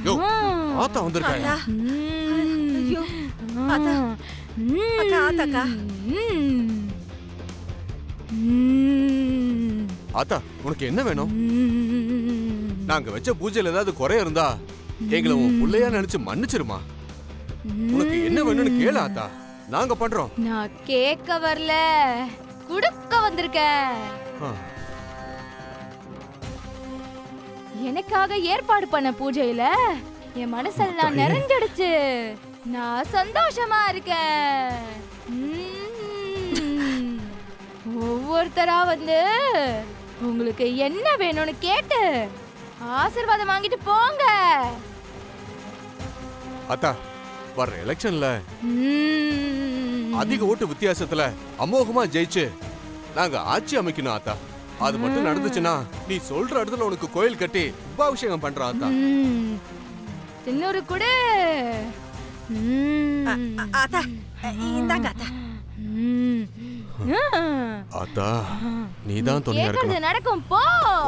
யோ ஆத்தா வந்திருக்காங்க. ஐயோ ஆத்தா அக்கா ஆத்தாக்கா. ஆத்தா உனக்கு என்ன வேணும்? நாங்க வச்ச பூஜையில ஏதாவது குறை இருந்தா எங்களை உன் புள்ளையா நினைச்சு மன்னிச்சிருமா. உனக்கு என்ன வேணும்னு கேளு ஆத்தா, நாங்க பண்றோம். நான் கேட்க வரல, குடுக்க வந்திருக்கேன். எனக்காக ஏற்பாடு பண்ண பூஜையில என் மனசெல்லாம் நிறைஞ்சிடுச்சு. நான் சந்தோஷமா இருக்கேன். ஒவ்வொருத்தரா வந்து உங்களுக்கு என்ன வேணும்னு கேட்டு ஆசீர்வாதம் வாங்கிட்டு போங்க. அத்தா வர்ற எலெக்ஷன்ல அதிக ஓட்டு வித்தியாசத்துல அமோகமா ஜெயிச்சு நாங்க ஆட்சி அமைக்கணும் ஆத்தா. அது மட்டும் நடந்துச்சுன்னா நீ சொல்ற இடத்துல உனக்கு கோயில் கட்டி உபாபிஷேகம் பண்ற ஆத்தா. இன்னொரு கூட ஆத்தா இந்தாங்க ஆத்தா. ஆத்தா நீதான் துணையா இருக்கணும். நடக்கும் போ.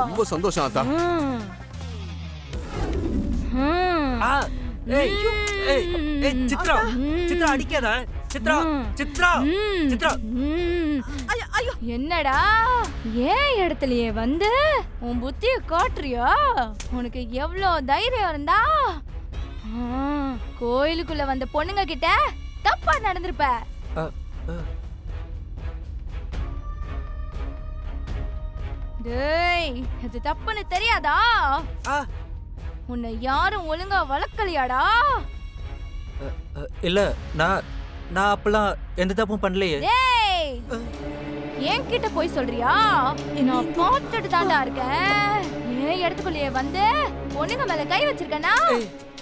ரொம்ப சந்தோஷம் ஆத்தா. சித்ரா சித்ரா அடிக்காத. சித்ரா சித்ரா சித்ரா. ஐயோ என்னடா ஏன் இடத்துலயே வந்து உன் புத்திய காட்டுறியா? உனக்கு எவ்வளவு தைரியம் இருந்தா கோயிலுக்குள்ள வந்த பொண்ணுங்க கிட்ட தப்பா நடந்திருப்ப. டேய் அது தப்புன்னு தெரியாதா? உன்னை யாரும் ஒழுங்கா வளர்க்கலையாடா? இல்ல நான் அப்பலாம் எந்த தப்பும் பண்ணலையே. டேய் என்கிட்ட போய் சொல்றியா? நான் பார்த்துட்டு தாண்டா இருக்கேன். ஏன் இடத்துக்குள்ளேயே வந்து பொண்ணுங்க மேல கை வச்சிருக்கனா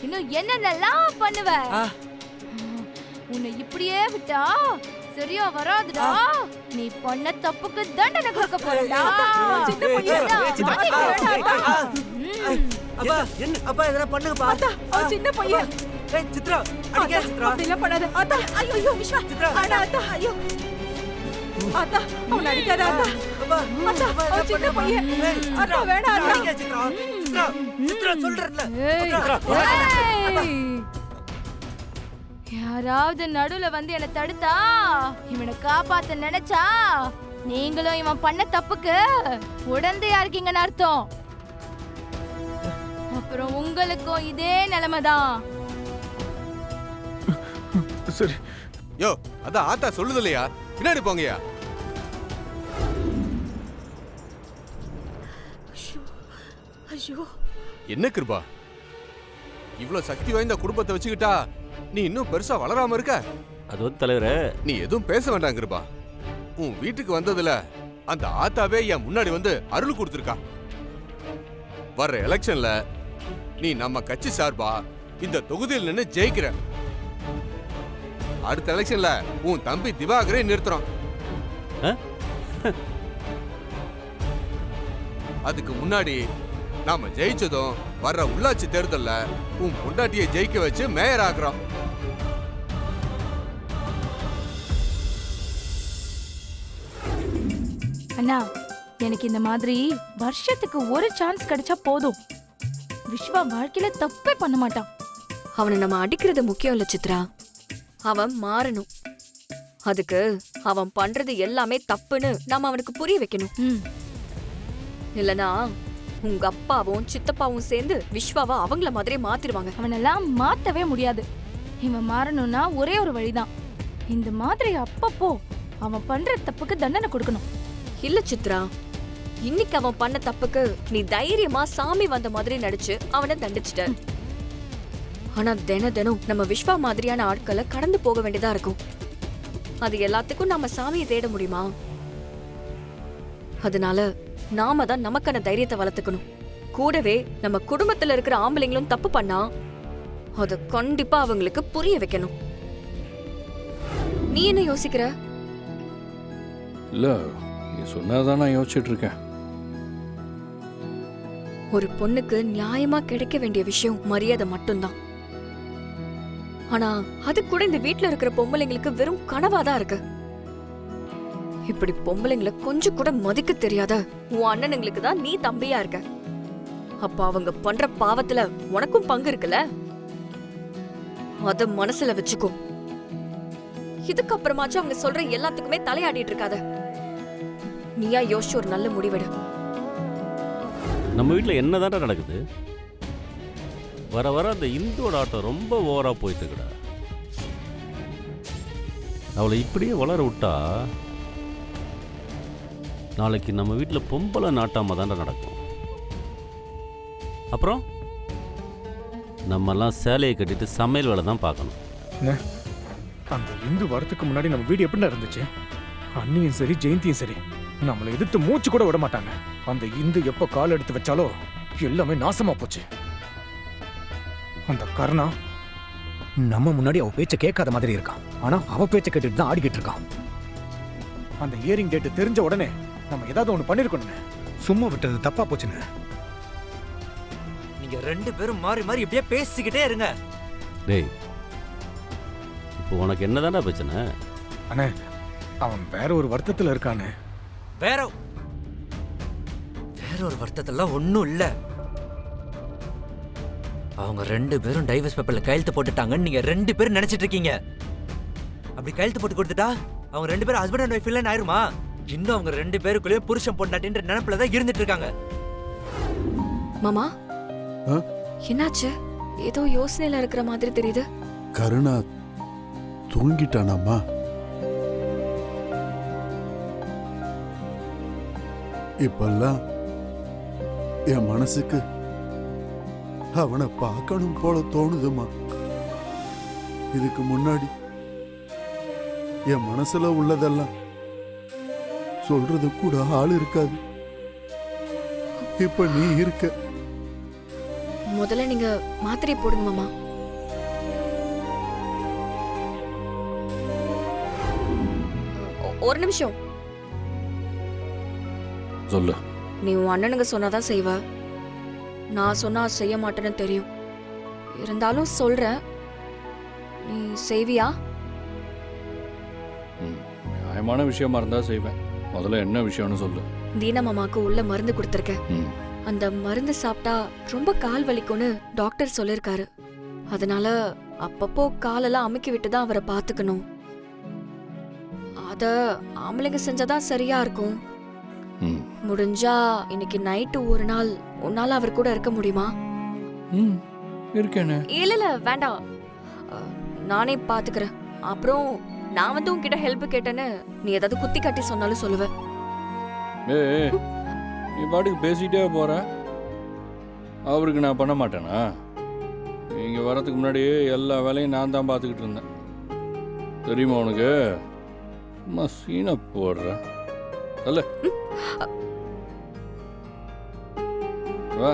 இன்னும் என்னென்னலாம் பண்ணுவ? உன்னை இப்படியே விட்டா சரியா வராதுடா. நீ பண்ண தப்புக்கு தண்டனை கொடுக்க போறடா. சின்ன பையன் அப்பா அப்பா எதனா பண்ணுங்கப்பா. சின்ன பையன். சித்ரா அடிக்காத. சித்ரா அப்படிலாம் பண்ணாத ஆத்தா. ஐயோ விஸ்வா சித்ரா அட ஆத்தா. ஐயோ ஆத்தா அவன் அடிக்காத ஆத்தா. அப்பா ஆத்தா சின்ன பையன். ஆத்தா வேணாம் ஆத்தா. அடிக்காத சித்ரா. சித்ரா சித்ரா சொல்றேன்ல. யாராவது நடுவுல வந்து என்ன தடுத்தா இவனை காப்பாத்த நினைச்சா நீங்களும் இவன் பண்ண தப்புக்கு உடந்தையா இருக்கீங்கன்னு அர்த்தம். அப்புறம் உங்களுக்கும் இதே நிலைமைதான். சரி யோ அதான் ஆத்தா சொல்லுது இல்லையா, பின்னாடி போங்கயா. ஐயோ என்ன கிருபா, இவ்வளவு சக்தி வாய்ந்த குடும்பத்தை வச்சுக்கிட்டா நீ இன்னும் பெருசா வளராம இருக்க. அது வந்து தலைவரே, நீ எதுவும் பேச வேண்டாம் கிருபா. உன் வீட்டுக்கு வந்ததுல அந்த ஆத்தாவே என் முன்னாடி வந்து அருள் கொடுத்துருக்கா. வர்ற எலெக்ஷன்ல நீ நம்ம கட்சி சார்பா இந்த தொகுதியில் நின்று ஜெயிக்கிற. அடுத்த எலெக்ஷன்ல உன் தம்பி திவாகரை நிறுத்துறோம். அதுக்கு முன்னாடி நாம ஜெயிச்சதும் வர்ற உள்ளாட்சி தேர்தல்ல உன் பொண்டாட்டியை ஜெயிக்க வச்சு மேயர் ஆக்குறோம். அண்ணா எனக்கு இந்த மாதிரி வருஷத்துக்கு ஒரு சான்ஸ் கிடைச்சா போதும். விஸ்வா வாழ்க்கையில தப்பே பண்ண மாட்டான். அவனை நம்ம அடிக்கிறது முக்கியம் இல்ல சித்ரா, அவன் மாறணும். அதுக்கு அவன் பண்றது எல்லாமே தப்புன்னு நாம அவனுக்கு புரிய வைக்கணும். இல்லனா உங்க அப்பாவும் சித்தப்பாவும் சேர்ந்து விஸ்வாவை அவங்கள மாதிரி மாத்திடுவாங்க. அவனெல்லாம் மாத்தவே முடியாது. இவன் மாறணும்னா ஒரே ஒரு வழிதான். இந்த மாதிரி அப்பப்போ அவன் பண்ற தப்புக்கு தண்டனை கொடுக்கணும். இல்ல சித்ரா, இன்னைக்கு அவன் பண்ண தப்புக்கு நீ தைரியமா சாமி வந்த மாதிரி நடிச்சு அவனை தண்டிச்சிட்ட. ஆனா தினம் நம்ம விஸ்வா மாதிரியான ஆட்களை கடந்து போக வேண்டியதா இருக்கும். அது எல்லாத்துக்கும் நம்ம சாமியை தேட முடியுமா? அதனால நாம தான் நமக்கான தைரியத்தை வளர்த்துக்கணும். கூடவே நம்ம குடும்பத்துல இருக்கிற ஆம்பளைங்களும் தப்பு பண்ணா அத கண்டிப்பா அவங்களுக்கு புரிய வைக்கணும். நீ என்ன யோசிக்கிற? இல்ல நீ சொன்னாதான் நான் யோசிச்சுட்டு இருக்கேன். ஒரு பொண்ணுக்கு நியாயமா கிடைக்க வேண்டிய விஷயம் மரியாதை மட்டும்தான். ஆனா அது கூட இந்த வீட்ல இருக்கிற பொம்பளைங்களுக்கு வெறும் கனவாதான் இருக்கு. இப்படி பொம்பளைங்களை கொஞ்சம் கூட மதிக்க தெரியாத உன் அண்ணனுங்களுக்கு தான் நீ தம்பியா இருக்க. அப்ப அவங்க பண்ற பாவத்துல உனக்கும் பங்கு இருக்குல்ல, அத மனசுல வச்சுக்கோ. இதுக்கப்புறமாச்சும் அவங்க சொல்ற எல்லாத்துக்குமே தலையாடிட்டு இருக்காத. நீயா யோசிச்சு ஒரு நல்ல முடிவெடு. நம்ம வீட்டில் என்னதான்டா நடக்குது? வர வர அந்த இந்தோட ஆட்டம் ரொம்ப ஓவரா போயிட்டுக்குடா. அவளை இப்படியே வளர விட்டா நாளைக்கு நம்ம வீட்டில் பொம்பளை நாட்டாம தான்டா நடக்கும். அப்புறம் நம்மெல்லாம் சேலையை கட்டிட்டு சமையல் வேலை தான் பார்க்கணும். அந்த இந்து வரத்துக்கு முன்னாடி நம்ம வீடு எப்படி இருந்துச்சு? அண்ணியும் சரி ஜெயந்தியும் சரி நம்மளை எதிர்த்து மூச்சு கூட விட மாட்டாங்க. அந்த இந்து எப்ப கால் எடுத்து வச்சாலோ எல்லாமே நாசமா போச்சு. அந்த கர்ணா நம்ம முன்னாடி அவ பேச்ச கேட்காத மாதிரி இருக்கான். ஆனா அவ பேச்ச கேட்டுட்டு தான் ஆடிக்கிட்டு இருக்கான். அந்த இயரிங் டேட் தெரிஞ்ச உடனே நம்ம ஏதாவது ஒண்ணு பண்ணிருக்கணும். சும்மா விட்டது தப்பா போச்சுன்னு. நீங்க 2 பேரும் மாறி மாறி இப்படியே பேசிக்கிட்டே இருங்க. டேய், இப்போ உனக்கு என்னதான்டா பிரச்சனை? அண்ணே, அவன் வேற ஒரு வருத்தத்துல இருக்கானே. வேற ஒரு வருத்தத்தெல்லாம் ஒன்றும் இல்லை. அவங்க 2 பேரும் டைவர்ஸ் பேப்பர்ல கையெழுத்து போட்டுட்டாங்கன்னு நீங்க 2 பேரும் நினைச்சிட்டு இருக்கீங்க. அப்படி கையெழுத்து போட்டு கொடுத்துட்டா அவங்க 2 பேரும் ஹஸ்பண்ட் அண்ட் ஒய்ஃப் இல்லைன்னு ஆயிருமா? இன்னும் அவங்க 2 பேருக்குள்ளேயே புருஷன் பொண்டாட்டின்ற நினைப்புல தான் இருந்துட்டு இருக்காங்க. மாமா, என்னாச்சு? ஏதோ யோசனையில இருக்கிற மாதிரி தெரியுது. கருணா தூங்கிட்டானாமா? இப்பெல்லாம் என் மனசுக்கு அவனை பார்க்கணும் போல தோணுதுமா. இதுக்கு முன்னாடி என் மனசுல உள்ளதெல்லாம் சொல்றது கூட ஆள் இருக்காது. இப்ப நீ இருக்க. முதல்ல நீங்க மாத்திரை போடுங்க மாமா. ஒரு நிமிஷம். சொல்லு. நீ உன் அண்ணனுங்க சொன்னாதான் செய்வ. நான் சொன்னா செய்ய மாட்டேன்னு தெரியும். இருந்தாலும் சொல்றேன், நீ செய்வியா? நியாயமான விஷயமா இருந்தா செய்வேன். முதல்ல என்ன விஷயம்னு சொல்லு. தீனா மாமாக்கு உள்ள மருந்து கொடுத்துருக்கேன். அந்த மருந்து சாப்பிட்டா ரொம்ப கால் வலிக்கும்னு டாக்டர் சொல்லிருக்காரு. அதனால அப்பப்போ காலெல்லாம் அமுக்கி விட்டு தான் அவரை பாத்துக்கணும். அத ஆம்பளைங்க செஞ்சாதான் சரியா இருக்கும். முடிஞ்சா இன்னைக்கு நைட்டு ஒரு நாள் உன்னால அவர் கூட இருக்க முடியுமா? இருக்கேனே. இல்ல வேண்டாம், நானே பாத்துக்கிறேன். அப்புறம் நான் வந்து உன்கிட்ட ஹெல்ப் கேட்டேன்னு நீ ஏதாவது குத்தி காட்டி சொன்னாலும் சொல்லுவேன். நீ பாட்டுக்கு பேசிட்டே போற. அவருக்கு நான் பண்ண மாட்டேனா? நீங்க வரதுக்கு முன்னாடியே எல்லா வேலையும் நான் தான் பார்த்துக்கிட்டு இருந்தேன். தெரியுமா உனக்கு? சும்மா சீனை போடுற. அல்ல வா.